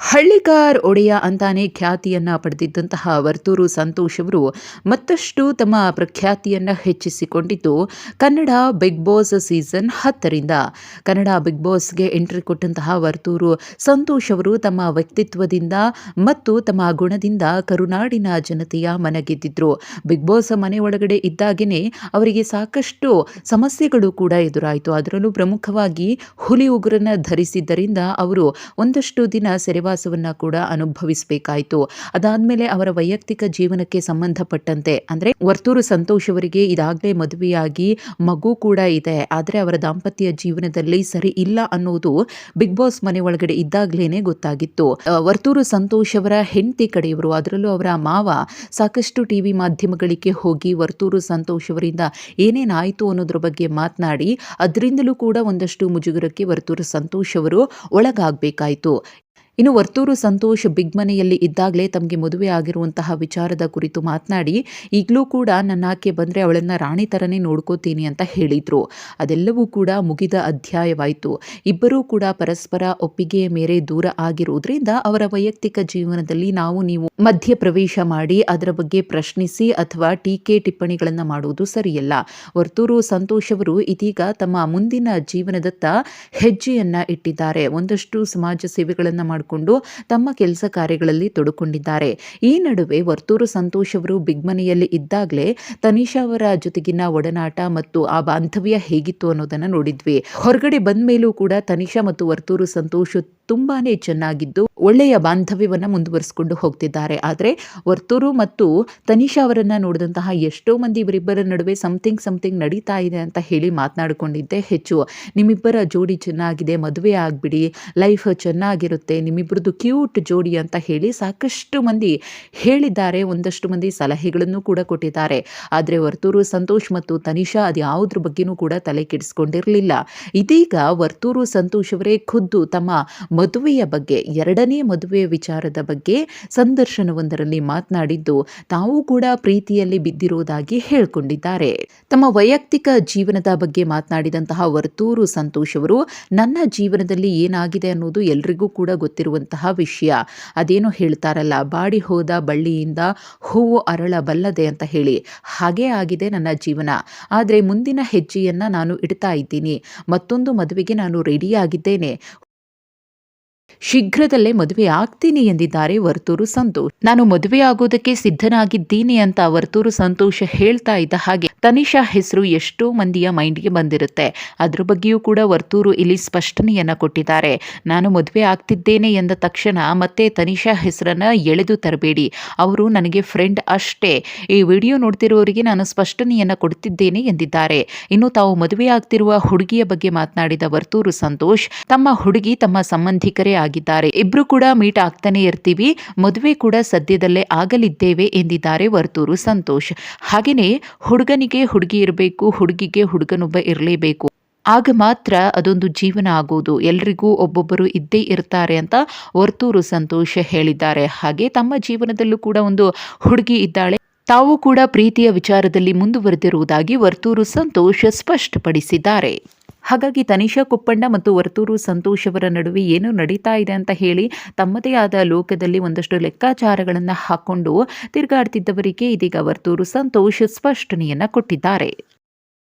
ಹಳ್ಳಿಕಾರ್ ಒಡೆಯ ಅಂತಾನೆ ಖ್ಯಾತಿಯನ್ನ ಪಡೆದಿದ್ದಂತಹ ವರ್ತೂರು ಸಂತೋಷ್ ಅವರು ಮತ್ತಷ್ಟು ತಮ್ಮ ಪ್ರಖ್ಯಾತಿಯನ್ನ ಹೆಚ್ಚಿಸಿಕೊಂಡಿದ್ದು ಕನ್ನಡ ಬಿಗ್ ಬಾಸ್ ಸೀಸನ್ 10ರಿಂದ ಕನ್ನಡ ಬಿಗ್ ಬಾಸ್ಗೆ ಎಂಟ್ರಿ ಕೊಟ್ಟಂತಹ ವರ್ತೂರು ಸಂತೋಷ್ ಅವರು ತಮ್ಮ ವ್ಯಕ್ತಿತ್ವದಿಂದ ಮತ್ತು ತಮ್ಮ ಗುಣದಿಂದ ಕರುನಾಡಿನ ಜನತೆಯ ಮನಗೆದ್ದಿದ್ರು. ಬಿಗ್ ಬಾಸ್ ಮನೆ ಒಳಗಡೆ ಇದ್ದಾಗೇನೆ ಅವರಿಗೆ ಸಾಕಷ್ಟು ಸಮಸ್ಯೆಗಳು ಕೂಡ ಎದುರಾಯಿತು. ಅದರಲ್ಲೂ ಪ್ರಮುಖವಾಗಿ ಹುಲಿ ಉಗುರನ್ನ ಧರಿಸಿದ್ದರಿಂದ ಅವರು ಒಂದಷ್ಟು ದಿನ ಸೆರೆವಾಸವನ್ನ ಕೂಡ ಅನುಭವಿಸಬೇಕಾಯಿತು. ಅದಾದ್ಮೇಲೆ ಅವರ ವೈಯಕ್ತಿಕ ಜೀವನಕ್ಕೆ ಸಂಬಂಧಪಟ್ಟಂತೆ ಅಂದ್ರೆ ವರ್ತೂರು ಸಂತೋಷ್ ಅವರಿಗೆ ಇದಾಗಲೇ ಮದುವೆಯಾಗಿ ಮಗು ಕೂಡ ಇದೆ, ಆದ್ರೆ ಅವರ ದಾಂಪತ್ಯ ಜೀವನದಲ್ಲಿ ಸರಿ ಇಲ್ಲ ಅನ್ನೋದು ಬಿಗ್ ಬಾಸ್ ಮನೆ ಒಳಗಡೆ ಇದ್ದಾಗ್ಲೇನೆ ಗೊತ್ತಾಗಿತ್ತು. ವರ್ತೂರು ಸಂತೋಷ್ ಅವರ ಹೆಂಡತಿ ಕಡೆಯವರು, ಅದರಲ್ಲೂ ಅವರ ಮಾವ ಸಾಕಷ್ಟು ಟಿವಿ ಮಾಧ್ಯಮಗಳಿಗೆ ಹೋಗಿ ವರ್ತೂರು ಸಂತೋಷ್ ಅವರಿಂದ ಏನೇನಾಯಿತು ಅನ್ನೋದ್ರ ಬಗ್ಗೆ ಮಾತನಾಡಿ ಅದರಿಂದಲೂ ಕೂಡ ಒಂದಷ್ಟು ಮುಜುಗರಕ್ಕೆ ವರ್ತೂರು ಸಂತೋಷ್ ಅವರು ಒಳಗಾಗಬೇಕಾಯಿತು. ಇನ್ನು ವರ್ತೂರು ಸಂತೋಷ್ ಬಿಗ್ ಮನೆಯಲ್ಲಿ ಇದ್ದಾಗಲೇ ತಮಗೆ ಮದುವೆ ಆಗಿರುವಂತಹ ವಿಚಾರದ ಕುರಿತು ಮಾತನಾಡಿ ಈಗಲೂ ಕೂಡ ನನ್ನ ಆಕೆ ಬಂದರೆ ಅವಳನ್ನು ರಾಣಿ ಥರನೇ ನೋಡ್ಕೋತೀನಿ ಅಂತ ಹೇಳಿದರು. ಅದೆಲ್ಲವೂ ಕೂಡ ಮುಗಿದ ಅಧ್ಯಾಯವಾಯಿತು. ಇಬ್ಬರೂ ಕೂಡ ಪರಸ್ಪರ ಒಪ್ಪಿಗೆಯ ಮೇರೆ ದೂರ ಆಗಿರುವುದರಿಂದ ಅವರ ವೈಯಕ್ತಿಕ ಜೀವನದಲ್ಲಿ ನೀವು ಮಧ್ಯ ಪ್ರವೇಶ ಮಾಡಿ ಅದರ ಬಗ್ಗೆ ಪ್ರಶ್ನಿಸಿ ಅಥವಾ ಟೀಕೆ ಟಿಪ್ಪಣಿಗಳನ್ನು ಮಾಡುವುದು ಸರಿಯಲ್ಲ. ವರ್ತೂರು ಸಂತೋಷ್ ಅವರು ಇದೀಗ ತಮ್ಮ ಮುಂದಿನ ಜೀವನದತ್ತ ಹೆಜ್ಜೆಯನ್ನ ಇಟ್ಟಿದ್ದಾರೆ. ಒಂದಷ್ಟು ಸಮಾಜ ಸೇವೆಗಳನ್ನು ಮಾಡಿಕೊಂಡು ತಮ್ಮ ಕೆಲಸ ಕಾರ್ಯಗಳಲ್ಲಿ ತೊಡಕೊಂಡಿದ್ದಾರೆ. ಈ ನಡುವೆ ವರ್ತೂರು ಸಂತೋಷ್ ಅವರು ಬಿಗ್ ಮನೆಯಲ್ಲಿ ಇದ್ದಾಗಲೇ ತನಿಷಾ ಅವರ ಜೊತೆಗಿನ ಒಡನಾಟ ಮತ್ತು ಆ ಬಾಂಧವ್ಯ ಹೇಗಿತ್ತು ಅನ್ನೋದನ್ನ ನೋಡಿದ್ವಿ. ಹೊರಗಡೆ ಬಂದ ಮೇಲೂ ಕೂಡ ತನಿಷಾ ಮತ್ತು ವರ್ತೂರು ಸಂತೋಷ್ ತುಂಬಾನೇ ಚೆನ್ನಾಗಿದ್ದು ಒಳ್ಳೆಯ ಬಾಂಧವ್ಯವನ್ನ ಮುಂದುವರಿಸಿಕೊಂಡು ಹೋಗ್ತಿದ್ದಾರೆ. ಆದರೆ ವರ್ತೂರು ಮತ್ತು ತನಿಷಾ ಅವರನ್ನ ನೋಡಿದಂತಹ ಎಷ್ಟೋ ಮಂದಿ ಇವರಿಬ್ಬರ ನಡುವೆ ಸಮಥಿಂಗ್ ನಡೀತಾ ಇದೆ ಅಂತ ಹೇಳಿ ಮಾತನಾಡಿಕೊಂಡಿದ್ದೆ ಹೆಚ್ಚು. ನಿಮ್ಮಿಬ್ಬರ ಜೋಡಿ ಚೆನ್ನಾಗಿದೆ, ಮದುವೆ ಆಗ್ಬಿಡಿ, ಲೈಫ್ ಚೆನ್ನಾಗಿರುತ್ತೆ, ನಿಮ್ಮಿಬ್ಬರದು ಕ್ಯೂಟ್ ಜೋಡಿ ಅಂತ ಹೇಳಿ ಸಾಕಷ್ಟು ಮಂದಿ ಹೇಳಿದ್ದಾರೆ. ಒಂದಷ್ಟು ಮಂದಿ ಸಲಹೆಗಳನ್ನು ಕೂಡ ಕೊಟ್ಟಿದ್ದಾರೆ. ಆದರೆ ವರ್ತೂರು ಸಂತೋಷ್ ಮತ್ತು ತನಿಷಾ ಅದ್ಯಾವುದ್ರ ಬಗ್ಗೆನೂ ಕೂಡ ತಲೆ ಕೆಡಿಸ್ಕೊಂಡಿರಲಿಲ್ಲ. ಇದೀಗ ವರ್ತೂರು ಸಂತೋಷ್ ಅವರೇ ಖುದ್ದು ತಮ್ಮ ಮದುವೆಯ ಬಗ್ಗೆ, ಎರಡನೇ ಮದುವೆಯ ವಿಚಾರದ ಬಗ್ಗೆ ಸಂದರ್ಶನವೊಂದರಲ್ಲಿ ಮಾತನಾಡಿದ್ದು ತಾವು ಕೂಡ ಪ್ರೀತಿಯಲ್ಲಿ ಬಿದ್ದಿರುವುದಾಗಿ ಹೇಳಿಕೊಂಡಿದ್ದಾರೆ. ತಮ್ಮ ವೈಯಕ್ತಿಕ ಜೀವನದ ಬಗ್ಗೆ ಮಾತನಾಡಿದಂತಹ ವರ್ತೂರು ಸಂತೋಷ್ ಅವರು ನನ್ನ ಜೀವನದಲ್ಲಿ ಏನಾಗಿದೆ ಅನ್ನೋದು ಎಲ್ರಿಗೂ ಕೂಡ ಗೊತ್ತಿರುವಂತಹ ವಿಷಯ. ಅದೇನೋ ಹೇಳ್ತಾರಲ್ಲ, ಬಾಡಿ ಹೋದ ಬಳ್ಳಿಯಿಂದ ಹೂವು ಅರಳಬಲ್ಲದೆ ಅಂತ ಹೇಳಿ, ಹಾಗೇ ಆಗಿದೆ ನನ್ನ ಜೀವನ. ಆದರೆ ಮುಂದಿನ ಹೆಜ್ಜೆಯನ್ನ ನಾನು ಇಡ್ತಾ ಇದ್ದೀನಿ. ಮತ್ತೊಂದು ಮದುವೆಗೆ ನಾನು ರೆಡಿಯಾಗಿದ್ದೇನೆ. ಶೀಘ್ರದಲ್ಲೇ ಮದುವೆ ಆಗ್ತೀನಿ ಎಂದಿದ್ದಾರೆ ವರ್ತೂರು ಸಂತೋಷ್. ನಾನು ಮದುವೆ ಆಗೋದಕ್ಕೆ ಸಿದ್ಧನಾಗಿದ್ದೀನಿ ಅಂತ ವರ್ತೂರು ಸಂತೋಷ್ ಹೇಳ್ತಾ ಇದ್ದ ಹಾಗೆ ತನಿಷಾ ಹೆಸರು ಎಷ್ಟೋ ಮಂದಿಯ ಮೈಂಡ್ಗೆ ಬಂದಿರುತ್ತೆ. ಅದ್ರ ಬಗ್ಗೆಯೂ ಕೂಡ ವರ್ತೂರು ಇಲ್ಲಿ ಸ್ಪಷ್ಟನೆಯನ್ನ ಕೊಟ್ಟಿದ್ದಾರೆ. ನಾನು ಮದುವೆ ಆಗ್ತಿದ್ದೇನೆ ಎಂದ ತಕ್ಷಣ ಮತ್ತೆ ತನಿಷಾ ಹೆಸರನ್ನ ಎಳೆದು ತರಬೇಡಿ, ಅವರು ನನಗೆ ಫ್ರೆಂಡ್ ಅಷ್ಟೇ. ಈ ವಿಡಿಯೋ ನೋಡ್ತಿರುವವರಿಗೆ ನಾನು ಸ್ಪಷ್ಟನೆಯನ್ನ ಕೊಡ್ತಿದ್ದೇನೆ ಎಂದಿದ್ದಾರೆ. ಇನ್ನು ತಾವು ಮದುವೆ ಆಗ್ತಿರುವ ಹುಡುಗಿಯ ಬಗ್ಗೆ ಮಾತನಾಡಿದ ವರ್ತೂರು ಸಂತೋಷ್, ತಮ್ಮ ಹುಡುಗಿ ತಮ್ಮ ಸಂಬಂಧಿಕರೇ ಆಗಿದ್ದಾರೆ, ಇಬ್ರು ಕೂಡ ಮೀಟ್ ಆಗ್ತಾನೆ ಇರ್ತೀವಿ, ಮದುವೆ ಕೂಡ ಸದ್ಯದಲ್ಲೇ ಆಗಲಿದ್ದೇವೆ ಎಂದಿದ್ದಾರೆ ವರ್ತೂರು ಸಂತೋಷ್. ಹಾಗೆಯೇ ಹುಡುಗನಿಗೆ ಹುಡುಗಿ ಇರಬೇಕು, ಹುಡುಗಿಗೆ ಹುಡುಗನೊಬ್ಬ ಇರಲೇಬೇಕು, ಆಗ ಮಾತ್ರ ಅದೊಂದು ಜೀವನ ಆಗುವುದು, ಎಲ್ರಿಗೂ ಒಬ್ಬೊಬ್ಬರು ಇದ್ದೇ ಇರ್ತಾರೆ ಅಂತ ವರ್ತೂರು ಸಂತೋಷ್ ಹೇಳಿದ್ದಾರೆ. ಹಾಗೆ ತಮ್ಮ ಜೀವನದಲ್ಲೂ ಕೂಡ ಒಂದು ಹುಡುಗಿ ಇದ್ದಾಳೆ, ತಾವು ಕೂಡ ಪ್ರೀತಿಯ ವಿಚಾರದಲ್ಲಿ ಮುಂದುವರೆದಿರುವುದಾಗಿ ವರ್ತೂರು ಸಂತೋಷ್ ಸ್ಪಷ್ಟಪಡಿಸಿದ್ದಾರೆ. ಹಾಗಾಗಿ ತನಿಷಾ ಕುಪ್ಪಣ್ಣ ಮತ್ತು ವರ್ತೂರು ಸಂತೋಷ್ ಅವರ ನಡುವೆ ಏನು ನಡೀತಾ ಇದೆ ಅಂತ ಹೇಳಿ ತಮ್ಮದೇ ಆದ ಲೋಕದಲ್ಲಿ ಒಂದಷ್ಟು ಲೆಕ್ಕಾಚಾರಗಳನ್ನು ಹಾಕೊಂಡು ತಿರುಗಾಡ್ತಿದ್ದವರಿಗೆ ಇದೀಗ ವರ್ತೂರು ಸಂತೋಷ್ ಸ್ಪಷ್ಟನೆಯನ್ನ ಕೊಟ್ಟಿದ್ದಾರೆ.